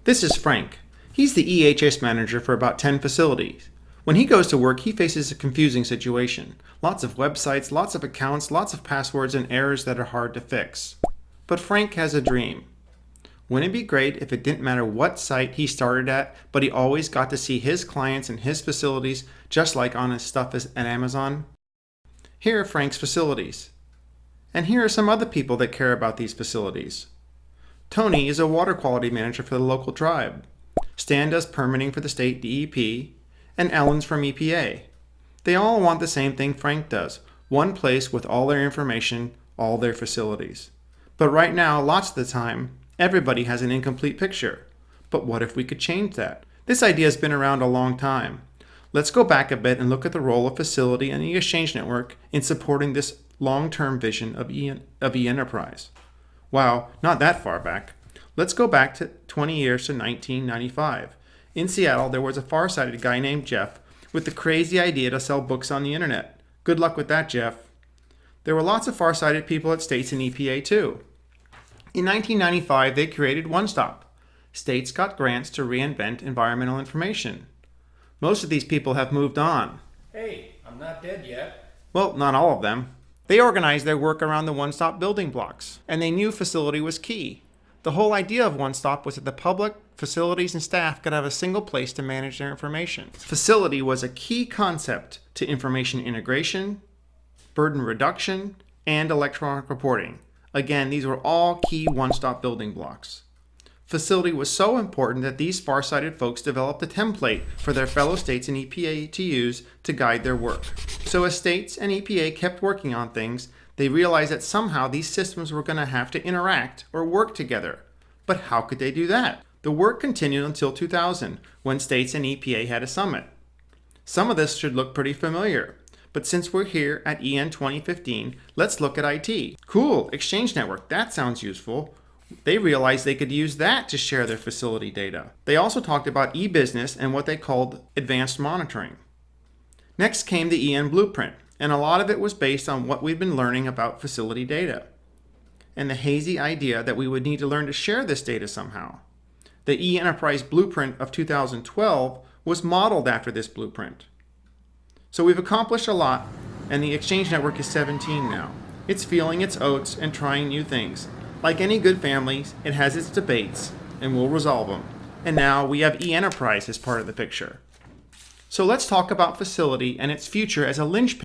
This is Frank. He's the EHS manager for about 10 facilities. When he goes to work, he faces a confusing situation. Lots of websites, lots of accounts, lots of passwords, and errors that are hard to fix. But Frank has a dream. Wouldn't it be great if it didn't matter what site he started at, but he always got to see his clients and his facilities just like on his stuff at Amazon? Here are Frank's facilities. And here are some other people that care about these facilities. Tony is a water quality manager for the local tribe. Stan does permitting for the state DEP, and Ellen's from EPA. They all want the same thing Frank does, one place with all their information, all their facilities. But right now, lots of the time, everybody has an incomplete picture. But what if we could change that? This idea has been around a long time. Let's go back a bit and look at the role of facility and the Exchange Network in supporting this long-term vision of e-enterprise. Wow, not that far back. Let's go back to 20 years to 1995. In Seattle, there was a far-sighted guy named Jeff with the crazy idea to sell books on the internet. Good luck with that, Jeff. There were lots of far-sighted people at states and EPA too. In 1995, they created One Stop. States got grants to reinvent environmental information. Most of these people have moved on. Hey, I'm not dead yet. Well, not all of them. They organized their work around the One Stop building blocks, and they knew facility was key. The whole idea of One Stop was that the public, facilities, and staff could have a single place to manage their information. Facility was a key concept to information integration, burden reduction, and electronic reporting. Again, these were all key One Stop building blocks. Facility was so important that these far-sighted folks developed a template for their fellow states and EPA to use to guide their work. So as states and EPA kept working on things, they realized that somehow these systems were going to have to interact or work together. But how could they do that? The work continued until 2000, when states and EPA had a summit. Some of this should look pretty familiar, but since we're here at EN 2015, let's look at IT. Cool, Exchange Network, that sounds useful. They realized they could use that to share their facility data. They also talked about e-business and what they called advanced monitoring. Next came the EN Blueprint, and a lot of it was based on what we've been learning about facility data and the hazy idea that we would need to learn to share this data somehow. The e-Enterprise Blueprint of 2012 was modeled after this blueprint. So we've accomplished a lot, and the Exchange Network is 17 now. It's feeling its oats and trying new things. Like any good family, it has its debates, and we'll resolve them. And now we have e-Enterprise as part of the picture. So let's talk about facility and its future as a linchpin